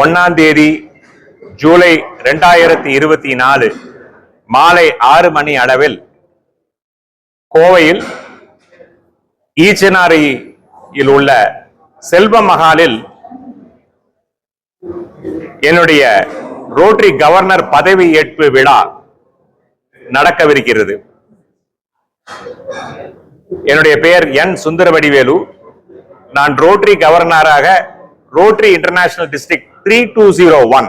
1 ஜூலை 2024 மாலை 6 மணி அளவில் கோவையில் ஈச்சனாரியில் உள்ள செல்வ மகாலில் என்னுடைய ரோட்டரி கவர்னர் பதவி ஏற்பு விழா நடக்கவிருக்கிறது. என்னுடைய பெயர் என் சுந்தரவடிவேலு. நான் ரோட்டரி கவர்னராக ரோட்டரி இன்டர்நேஷனல் டிஸ்ட்ரிக்ட் 3201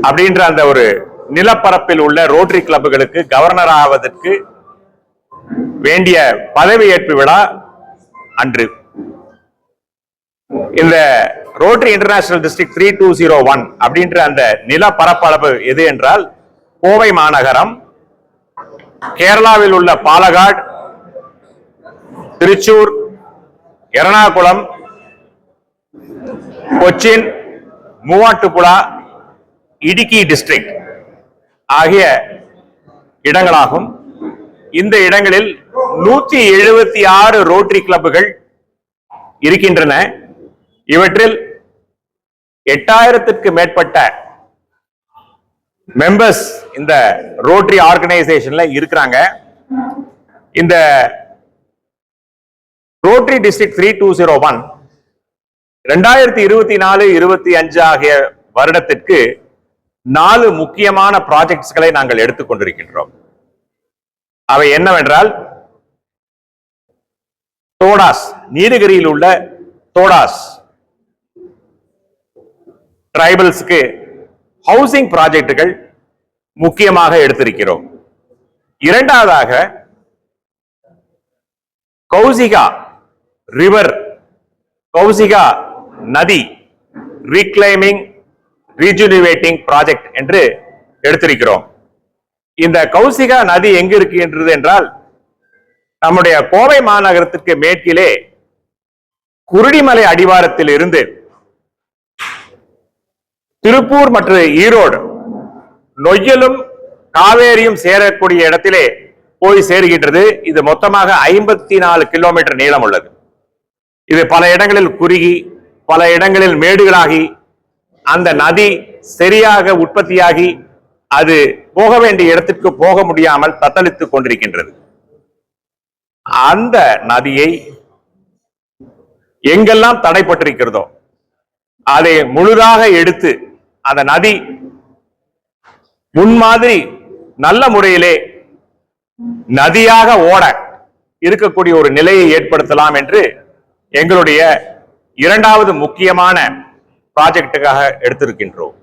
அப்படின்ற அந்த ஒரு நிலப்பரப்பில் உள்ள ரோட்டரி கிளப்புகளுக்கு கவர்னர் ஆவதற்கு வேண்டிய பதவி ஏற்பு விழா அன்று. இந்த ரோட்டரி இன்டர்நேஷனல் டிஸ்ட்ரிக்ட் 3201 அப்படின்ற அந்த நிலப்பரப்பளவு எது என்றால் கோவை மாநகரம், கேரளாவில் உள்ள பாலகாட், திருச்சூர், எர்ணாகுளம், கொச்சின், மூவாட்டுப்புழா, இடுக்கி டிஸ்ட்ரிக்ட் ஆகிய இடங்களாகும். இந்த இடங்களில் 176 ரோட்டரி கிளப்புகள் இருக்கின்றன. இவற்றில் 8000க்கு மேற்பட்ட மெம்பர்ஸ் இந்த ரோட்டரி ஆர்கனைசேஷன்ல இருக்கிறாங்க. இந்த ரோட்டரி டிஸ்ட்ரிக்ட் 3201 2024-25 ஆகிய வருடத்திற்கு 4 முக்கியமான ப்ராஜெக்ட்ஸ்களை நாங்கள் எடுத்துக்கொண்டிருக்கின்றோம். அவை என்னவென்றால், தோடாஸ், நீலகிரியில் உள்ள தோடாஸ் டிரைபல்ஸ்க்கு ஹவுசிங் ப்ராஜெக்டுகள் முக்கியமாக எடுத்திருக்கிறோம். இரண்டாவதாக கௌசிகா ரிவர், கௌசிகா நதி ரீக்ளைமிங் ரீஜுனிவேட்டிங் ப்ராஜெக்ட் என்று எடுத்திருக்கிறோம். இந்த கௌசிகா நதி எங்கு இருக்கின்றது என்றால், நம்முடைய கோவை மாநகரத்திற்கு மேற்கிலே குருடிமலை அடிவாரத்தில் இருந்து திருப்பூர் மற்றும் ஈரோடு, நொய்யலும் காவேரியும் சேரக்கூடிய இடத்திலே போய் சேருகின்றது. இது மொத்தமாக 54 கிலோமீட்டர் நீளம் உள்ளது. இது பல இடங்களில் குறுகி, பல இடங்களில் மேடுகளாகி, அந்த நதி சரியாக உற்பத்தியாகி அது போக வேண்டிய இடத்திற்கு போக முடியாமல் தத்தளித்துக் கொண்டிருக்கின்றது. அந்த நதியை எங்கெல்லாம் தடைப்பட்டிருக்கிறதோ அதை முழுதாக எடுத்து அந்த நதி முன்மாதிரி நல்ல முறையிலே நதியாக ஓட இருக்கக்கூடிய ஒரு நிலையை ஏற்படுத்தலாம் என்று எங்களுடைய இரண்டாவது முக்கியமான ப்ராஜெக்டுக்காக எடுத்திருக்கின்றோம்.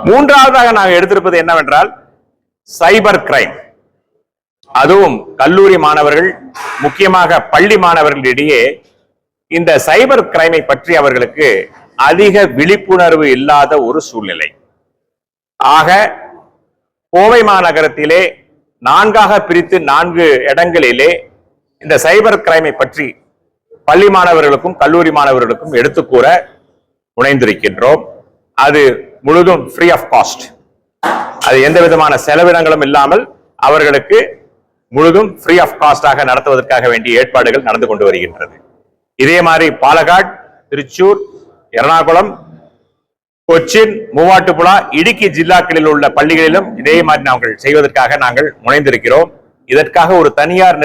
மூன்றாவதாக நாங்கள் எடுத்திருப்பது என்னவென்றால் சைபர் கிரைம். அதுவும் கல்லூரி மாணவர்கள், முக்கியமாக பள்ளி மாணவர்களிடையே இந்த சைபர் கிரைமை பற்றி அவர்களுக்கு அதிக விழிப்புணர்வு இல்லாத ஒரு சூழ்நிலை. ஆக கோவை மாநகரத்திலே 4ஆக பிரித்து 4 இடங்களிலே இந்த சைபர் கிரைமை பற்றி பள்ளி மாணவர்களுக்கும் கல்லூரி மாணவர்களுக்கும் எடுத்துக்கூற முனைந்திருக்கின்றோம். அது முழுதும் ஃப்ரீ ஆஃப் காஸ்ட். அது எந்த விதமான செலவினங்களும் இல்லாமல் அவர்களுக்கு முழுதும் ஃப்ரீ ஆஃப் காஸ்டாக நடத்துவதற்காக வேண்டிய ஏற்பாடுகள் நடந்து கொண்டு வருகின்றது. இதே மாதிரி பாலகாட், திருச்சூர், எர்ணாகுளம், கொச்சின், மூவாட்டுப்புழா, இடுக்கி ஜில்லாக்களில் உள்ள பள்ளிகளிலும் இதே மாதிரி நாங்கள் செய்வதற்காக நாங்கள் முனைந்திருக்கிறோம். இதற்காக ஒரு தனியார்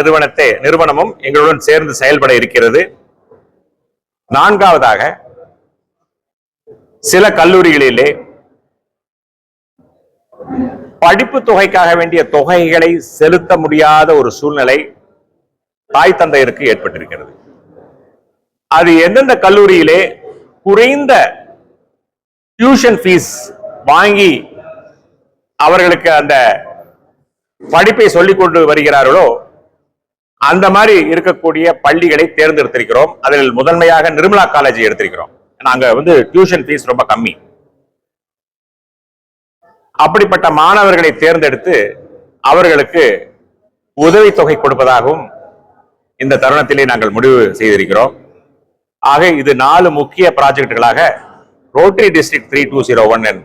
நிறுவனமும் எங்களுடன் சேர்ந்து செயல்பட இருக்கிறது. நான்காவதாக, சில கல்லூரிகளிலே படிப்பு தொகைக்காக வேண்டிய தொகைகளை செலுத்த முடியாத ஒரு சூழ்நிலை தாய் தந்தையருக்கு ஏற்பட்டிருக்கிறது. அது எந்தெந்த கல்லூரியிலே குறைந்த டியூஷன் ஃபீஸ் வாங்கி அவர்களுக்கு அந்த படிப்பை சொல்லிக் கொண்டு வருகிறார்களோ அந்த மாதிரி இருக்கக்கூடிய பள்ளிகளை தேர்ந்தெடுத்திருக்கிறோம். அதில் முதன்மையாக நிர்மலா காலேஜ் எடுத்திருக்கிறோம். நாங்க டியூஷன் ஃபீஸ் ரொம்ப கம்மி. அப்படிப்பட்ட மாணவர்களை தேர்ந்தெடுத்து அவர்களுக்கு உதவித்தொகை கொடுப்பதாகவும் இந்த தருணத்திலே நாங்கள் முடிவு செய்திருக்கிறோம். ஆக இது 4 முக்கிய ப்ராஜெக்டுகளாக ரோட்டரி டிஸ்ட்ரிக்ட் 3201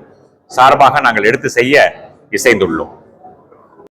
சார்பாக நாங்கள் எடுத்து செய்ய இசைந்துள்ளோம்.